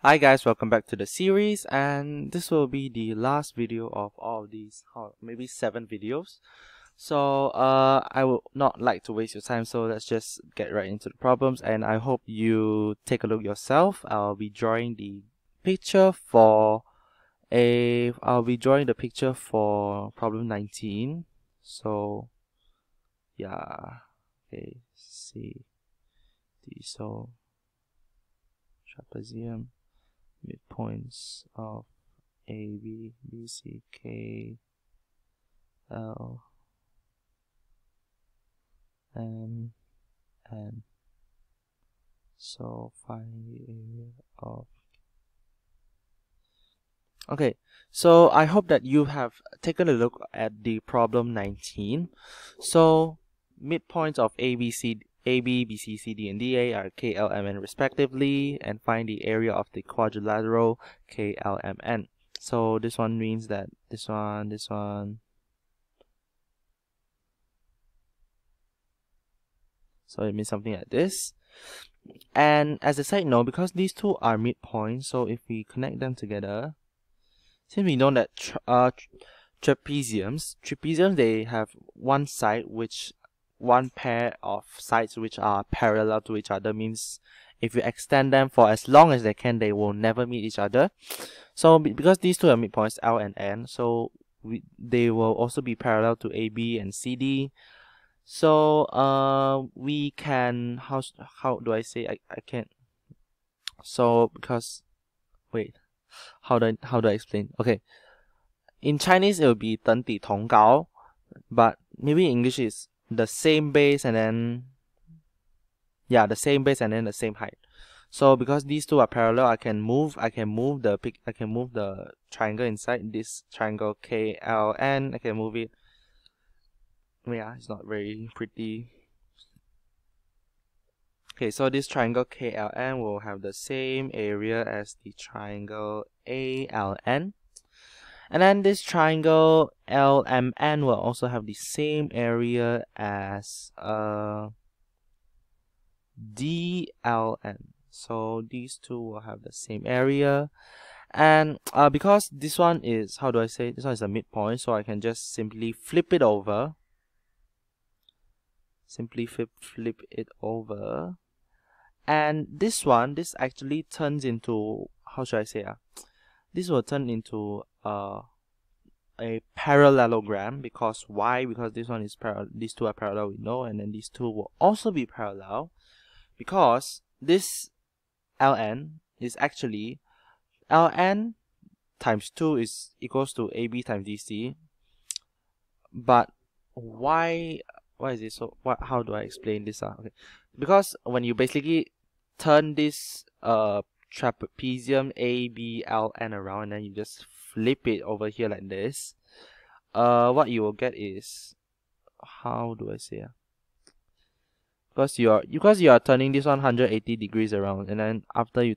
Hi guys, welcome back to the series, and this will be the last video of all of these, maybe 7 videos. So I would not like to waste your time, so let's just get right into the problems, and I hope you take a look yourself. I'll be drawing the picture for problem 19. So yeah, okay, see the trapezium, midpoints of A, B, B, C, K, L, M, N. So find the area of. Okay, so I hope that you have taken a look at the problem 19. So midpoints of A, B, C, D, and DA are K, L, M, N respectively, and find the area of the quadrilateral K, L, M, N. So this one means that this one. So it means something like this. And as a side note, because these two are midpoints, so if we connect them together, since we know that trapeziums, they have one pair of sides which are parallel to each other, means if you extend them for as long as they can, they will never meet each other. So because these two are midpoints, L and N, so they will also be parallel to AB and CD. So we can, how do I say, I can't, so because, wait, how do I explain? Okay, in Chinese it will be 等底同高, but maybe in English is the same base and then, yeah, the same base and then the same height. So because these two are parallel, I can move the triangle inside this triangle KLN. I can move it. Yeah, it's not very pretty. Okay, so this triangle KLN will have the same area as the triangle ALN. And then this triangle LMN will also have the same area as DLN. So these two will have the same area. And because this one is, how do I say, this one is a midpoint, so I can just simply flip it over. Flip it over. And this actually turns into, how should I say, this will turn into a parallelogram. Because why? Because this one is these two are parallel, we know, and then these two will also be parallel, because this ln is actually ln times 2 is equals to AB times DC. But why is it so? How do I explain this? Okay, because when you basically turn this trapezium ABLN around and then you just flip it over here like this, what you will get is, how do I say, because you are turning this 180 degrees around, and then after you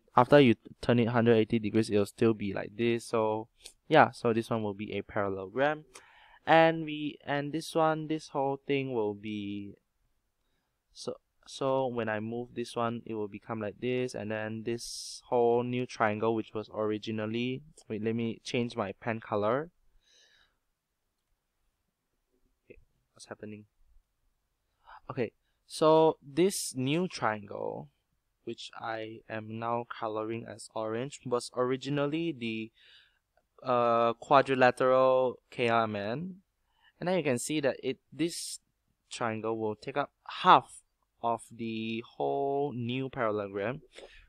turn it 180 degrees, it'll still be like this. So yeah, so this one will be a parallelogram, and this whole thing will be, so when I move this one, it will become like this, and then this whole new triangle, which was originally, wait, let me change my pen color. Okay, what's happening? Okay, so this new triangle, which I am now coloring as orange, was originally the quadrilateral KRMN, and then you can see that this triangle will take up half of the whole new parallelogram,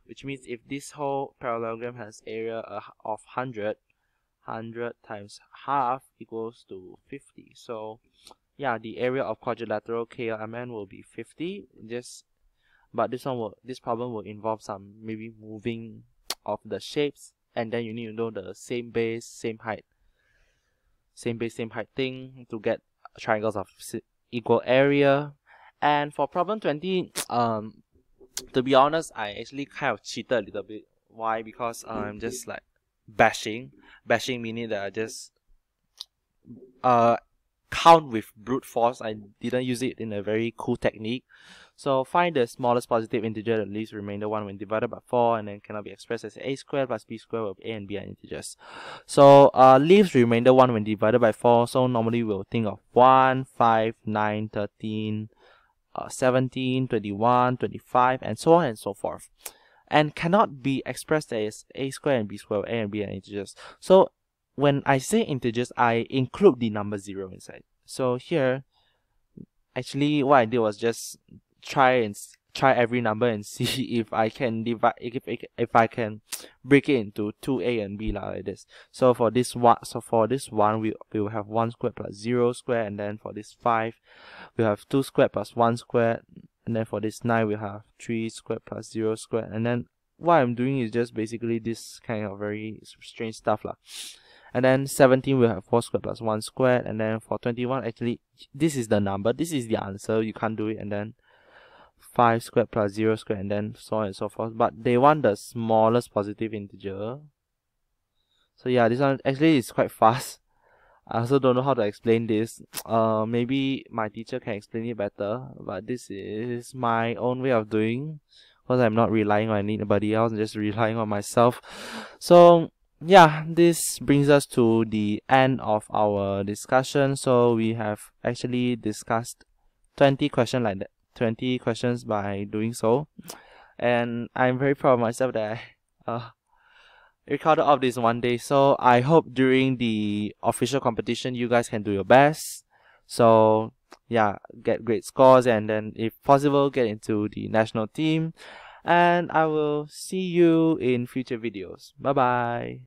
which means if this whole parallelogram has area of 100 times half equals to 50. So yeah, the area of quadrilateral KLMN will be 50. But this problem will involve some maybe moving of the shapes, and then you need to know the same base, same height thing to get triangles of equal area. And for problem 20, to be honest, I actually kind of cheated a little bit. Why? Because I'm just like bashing meaning that I just count with brute force. I didn't use it in a very cool technique. So find the smallest positive integer that leaves remainder 1 when divided by 4, and then cannot be expressed as a squared plus b squared, where a and b are integers. So leaves remainder 1 when divided by 4. So normally we'll think of 1, 5, 9, 13, 17, 21, 25, and so on and so forth. And cannot be expressed as a squared and b squared, where a and b are integers. So when I say integers, I include the number 0 inside. So here, actually what I did was just try every number and see if I can divide, if I can break it into 2a and b like this. So for this one, we will have 1 squared plus 0 squared, and then for this 5 we have 2 squared plus 1 squared, and then for this 9 we have 3 squared plus 0 squared. And then what I'm doing is just basically this kind of very strange stuff lah. And then 17 will have 4 squared plus 1 squared, and then for 21, actually this is the number, this is the answer, you can't do it. And then 5 squared plus 0 squared, and then so on and so forth. But they want the smallest positive integer. So yeah, this one actually is quite fast. I also don't know how to explain this. Maybe my teacher can explain it better, but this is my own way of doing, because I'm not relying on anybody else, I'm just relying on myself. So yeah, this brings us to the end of our discussion. So we have actually discussed 20 questions like that, 20 questions by doing so, and I'm very proud of myself that I recorded all of this one day. So I hope during the official competition you guys can do your best. So yeah, get great scores, and then if possible get into the national team. And I will see you in future videos. Bye bye.